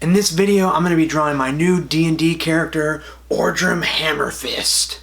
In this video, I'm going to be drawing my new D&D character, Ordrum Hammerfist.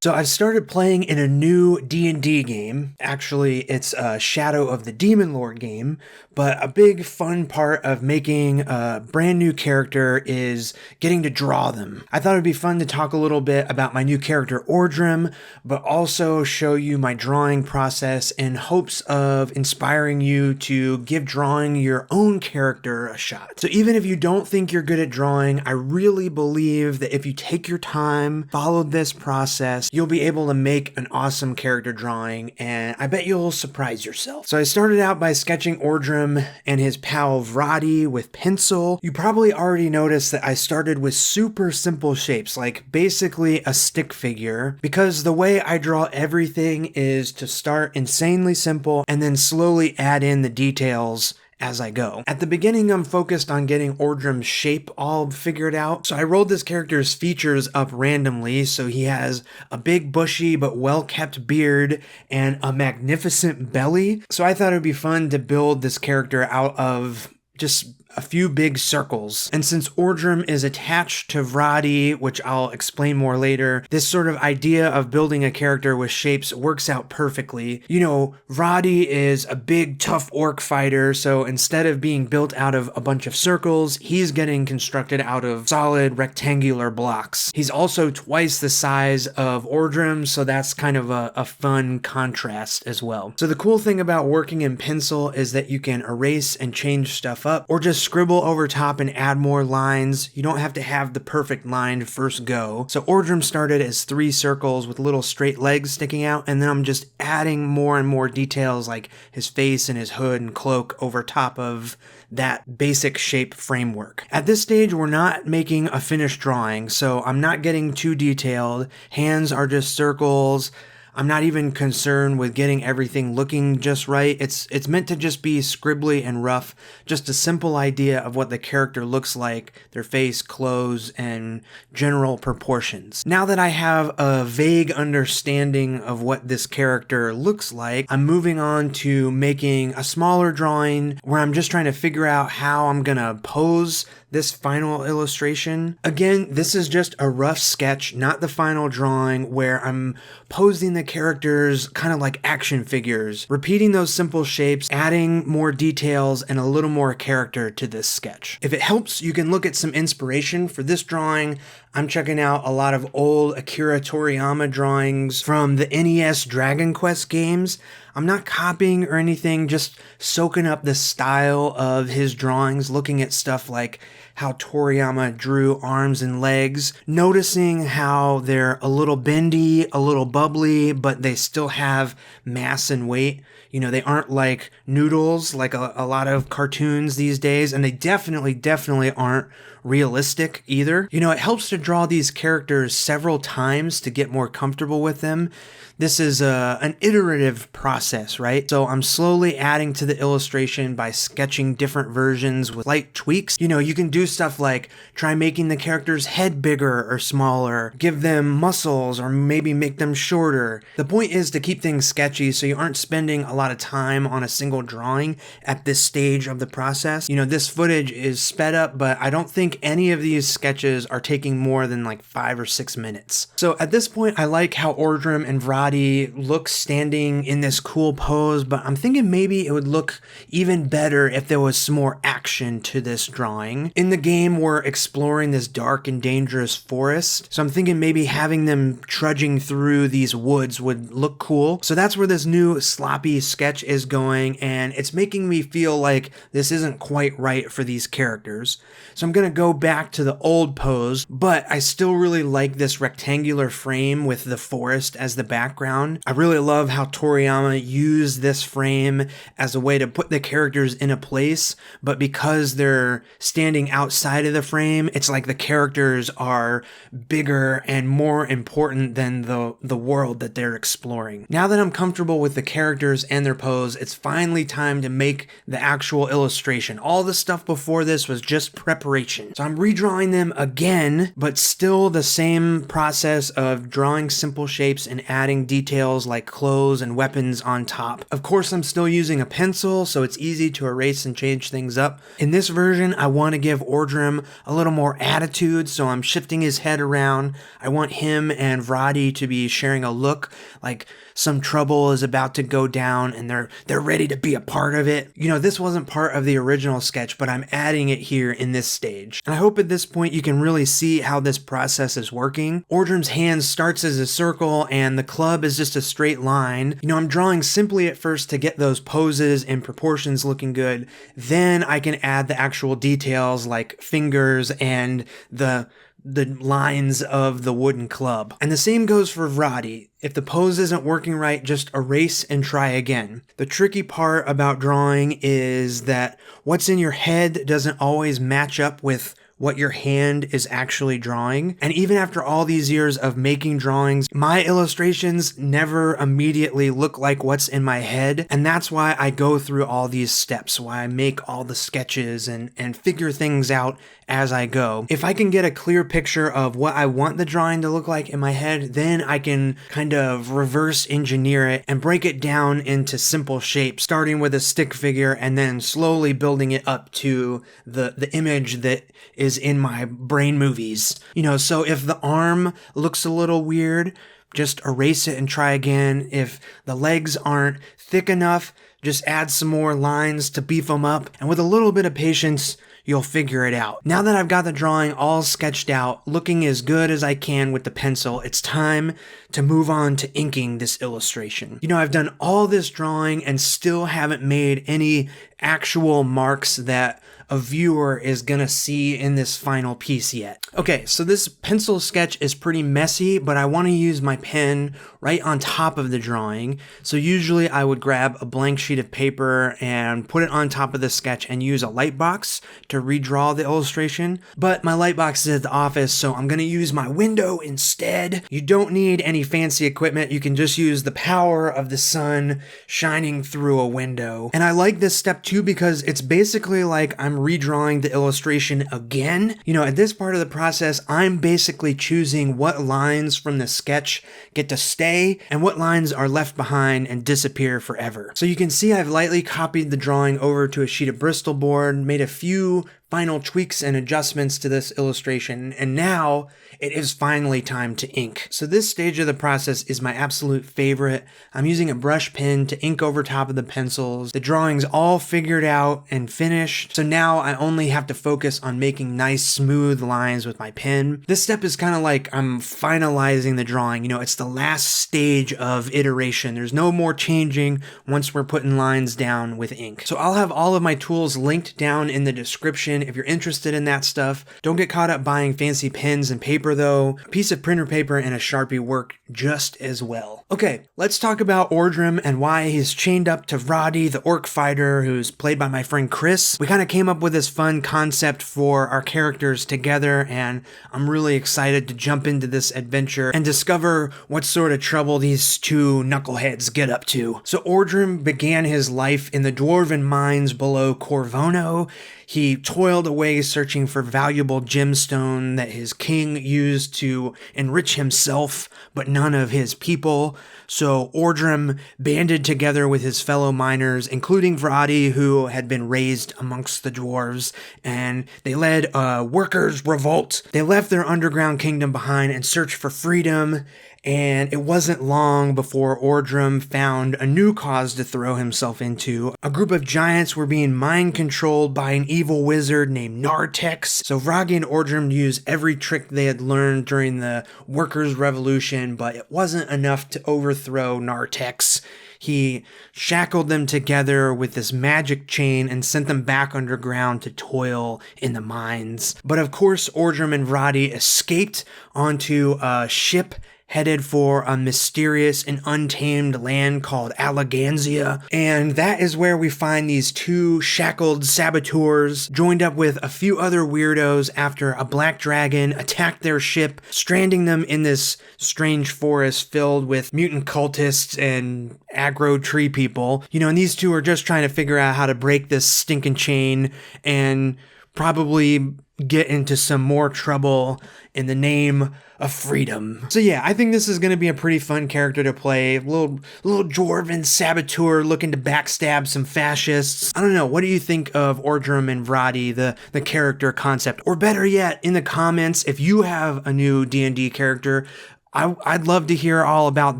So I've started playing in a new D&D game. Actually, it's a Shadow of the Demon Lord game, but a big fun part of making a brand new character is getting to draw them. I thought it'd be fun to talk a little bit about my new character Ordrum, but also show you my drawing process in hopes of inspiring you to give drawing your own character a shot. So even if you don't think you're good at drawing, I really believe that if you take your time, follow this process, you'll be able to make an awesome character drawing, and I bet you'll surprise yourself. So I started out by sketching Ordrum and his pal Vrati with pencil. You probably already noticed that I started with super simple shapes, like basically a stick figure, because the way I draw everything is to start insanely simple and then slowly add in the details as I go. At the beginning, I'm focused on getting Ordrum's shape all figured out. So I rolled this character's features up randomly. So he has a big bushy but well-kept beard and a magnificent belly. So I thought it would be fun to build this character out of just a few big circles. And since Ordrum is attached to Vrati, which I'll explain more later, this sort of idea of building a character with shapes works out perfectly. You know, Vrati is a big, tough orc fighter, so instead of being built out of a bunch of circles, he's getting constructed out of solid rectangular blocks. He's also twice the size of Ordrum, so that's kind of a fun contrast as well. So the cool thing about working in pencil is that you can erase and change stuff up, or just scribble over top and add more lines. You don't have to have the perfect line first go. So Ordrum started as 3 circles with little straight legs sticking out, and then I'm just adding more and more details like his face and his hood and cloak over top of that basic shape framework. At this stage, we're not making a finished drawing, so I'm not getting too detailed. Hands are just circles. I'm not even concerned with getting everything looking just right. It's meant to just be scribbly and rough, just a simple idea of what the character looks like, their face, clothes, and general proportions. Now that I have a vague understanding of what this character looks like, I'm moving on to making a smaller drawing where I'm just trying to figure out how I'm gonna pose this final illustration. Again, this is just a rough sketch, not the final drawing, where I'm posing the characters kind of like action figures, repeating those simple shapes, adding more details and a little more character to this sketch. If it helps, you can look at some inspiration for this drawing. I'm checking out a lot of old Akira Toriyama drawings from the NES Dragon Quest games. I'm not copying or anything, just soaking up the style of his drawings, looking at stuff like how Toriyama drew arms and legs, noticing how they're a little bendy, a little bubbly, but they still have mass and weight. You know, they aren't like noodles like a lot of cartoons these days, and they definitely aren't realistic either. You know, it helps to draw these characters several times to get more comfortable with them. This is an iterative process, right? So I'm slowly adding to the illustration by sketching different versions with slight tweaks. You know, you can do stuff like try making the character's head bigger or smaller, give them muscles, or maybe make them shorter. The point is to keep things sketchy so you aren't spending a lot of time on a single drawing at this stage of the process. You know, this footage is sped up, but I don't think any of these sketches are taking more than like 5 or 6 minutes. So at this point, I like how Ordrum and Vrati looks standing in this cool pose, but I'm thinking maybe it would look even better if there was some more action to this drawing. In the game, we're exploring this dark and dangerous forest, so I'm thinking maybe having them trudging through these woods would look cool. So that's where this new sloppy sketch is going, and it's making me feel like this isn't quite right for these characters. So I'm gonna go back to the old pose, but I still really like this rectangular frame with the forest as the background. I really love how Toriyama used this frame as a way to put the characters in a place, but because because they're standing outside of the frame, it's like the characters are bigger and more important than the world that they're exploring. Now that I'm comfortable with the characters and their pose, it's finally time to make the actual illustration. All the stuff before this was just preparation. So I'm redrawing them again, but still the same process of drawing simple shapes and adding details like clothes and weapons on top. Of course, I'm still using a pencil, so it's easy to erase and change things up. In this version, I want to give Ordrum a little more attitude, so I'm shifting his head around. I want him and Vrati to be sharing a look like some trouble is about to go down and they're ready to be a part of it. You know, this wasn't part of the original sketch, but I'm adding it here in this stage. And I hope at this point you can really see how this process is working. Ordrum's hand starts as a circle and the club is just a straight line. You know, I'm drawing simply at first to get those poses and proportions looking good. Then I can add the actual details like fingers and the lines of the wooden club. And the same goes for Vrati. If the pose isn't working right, just erase and try again. The tricky part about drawing is that what's in your head doesn't always match up with what your hand is actually drawing. And even after all these years of making drawings, my illustrations never immediately look like what's in my head. And that's why I go through all these steps, why I make all the sketches and figure things out as I go. If I can get a clear picture of what I want the drawing to look like in my head, then I can kind of reverse engineer it and break it down into simple shapes, starting with a stick figure and then slowly building it up to the image that is in my brain movies. You know, so if the arm looks a little weird, just erase it and try again. If the legs aren't thick enough, just add some more lines to beef them up. And with a little bit of patience, you'll figure it out. Now that I've got the drawing all sketched out, looking as good as I can with the pencil, it's time to move on to inking this illustration. You know, I've done all this drawing and still haven't made any actual marks that a viewer is gonna see in this final piece yet. Okay, so this pencil sketch is pretty messy, but I wanna use my pen right on top of the drawing. So usually I would grab a blank sheet of paper and put it on top of the sketch and use a light box to redraw the illustration. But my light box is at the office, so I'm gonna use my window instead. You don't need any fancy equipment. You can just use the power of the sun shining through a window. And I like this step too because it's basically like I'm redrawing the illustration again. You know, at this part of the process, I'm basically choosing what lines from the sketch get to stay and what lines are left behind and disappear forever. So you can see I've lightly copied the drawing over to a sheet of Bristol board, made a few final tweaks and adjustments to this illustration, and now it is finally time to ink. So this stage of the process is my absolute favorite. I'm using a brush pen to ink over top of the pencils. The drawing's all figured out and finished, so now I only have to focus on making nice smooth lines with my pen. This step is kind of like I'm finalizing the drawing. You know, it's the last stage of iteration. There's no more changing once we're putting lines down with ink. So I'll have all of my tools linked down in the description if you're interested in that stuff. Don't get caught up buying fancy pens and paper though. A piece of printer paper and a Sharpie work just as well. Okay, let's talk about Ordrum and why he's chained up to Vrati, the orc fighter, who's played by my friend Chris. We kind of came up with this fun concept for our characters together, and I'm really excited to jump into this adventure and discover what sort of trouble these two knuckleheads get up to. So Ordrum began his life in the dwarven mines below Corvono. He toiled away searching for valuable gemstone that his king used to enrich himself, but none of his people. So Ordrum banded together with his fellow miners, including Vrati, who had been raised amongst the dwarves, and they led a workers' revolt. They left their underground kingdom behind and searched for freedom. And it wasn't long before Ordrum found a new cause to throw himself into. A group of giants were being mind-controlled by an evil wizard named Nartex. So Vragi and Ordrum used every trick they had learned during the Workers' Revolution, but it wasn't enough to overthrow Nartex. He shackled them together with this magic chain and sent them back underground to toil in the mines. But of course, Ordrum and Vrati escaped onto a ship headed for a mysterious and untamed land called Alleganzia. And that is where we find these two shackled saboteurs joined up with a few other weirdos after a black dragon attacked their ship, stranding them in this strange forest filled with mutant cultists and aggro tree people. And these two are just trying to figure out how to break this stinking chain and probably get into some more trouble in the name of freedom. So yeah, I think this is going to be a pretty fun character to play. Little dwarven saboteur looking to backstab some fascists. I don't know, what do you think of Ordrum and Vrati, the character concept? Or better yet, in the comments, if you have a new D&D character, I'd love to hear all about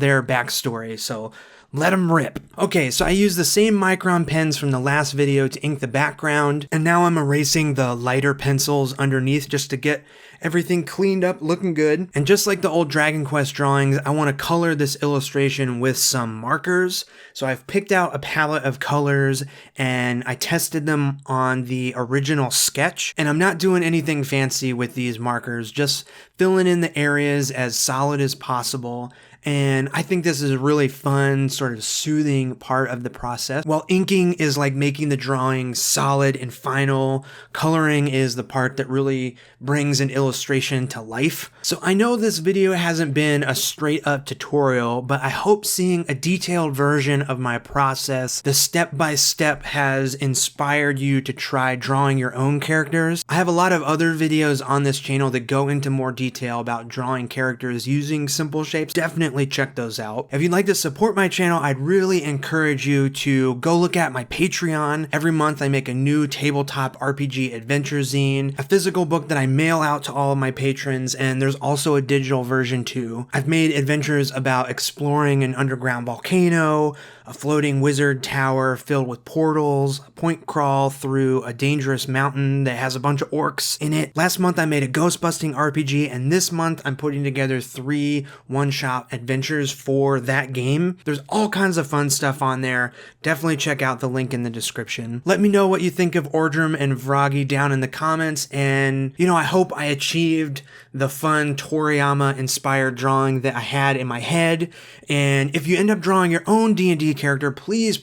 their backstory, so let them rip. Okay, so I used the same Micron pens from the last video to ink the background, and now I'm erasing the lighter pencils underneath just to get everything cleaned up, looking good. And just like the old Dragon Quest drawings, I want to color this illustration with some markers. So I've picked out a palette of colors and I tested them on the original sketch. And I'm not doing anything fancy with these markers, just filling in the areas as solid as possible. And I think this is a really fun, sort of soothing part of the process. While inking is like making the drawing solid and final, coloring is the part that really brings an illustration to life. So I know this video hasn't been a straight up tutorial, but I hope seeing a detailed version of my process, the step-by-step, has inspired you to try drawing your own characters. I have a lot of other videos on this channel that go into more detail about drawing characters using simple shapes. Definitely check those out. If you'd like to support my channel, I'd really encourage you to go look at my Patreon. Every month I make a new tabletop RPG adventure zine, a physical book that I mail out to all of my patrons, and there's also a digital version too. I've made adventures about exploring an underground volcano, a floating wizard tower filled with portals, a point crawl through a dangerous mountain that has a bunch of orcs in it. Last month I made a ghost busting RPG, and this month I'm putting together 3 one-shot adventures for that game. There's all kinds of fun stuff on there. Definitely check out the link in the description. Let me know what you think of Ordrum and Vragi down in the comments, and I hope I achieved the fun Toriyama inspired drawing that I had in my head. And if you end up drawing your own D&D character, please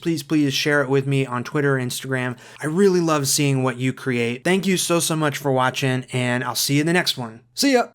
share it with me on Twitter or Instagram. I really love seeing what you create. Thank you so much for watching, and I'll see you in the next one. See ya!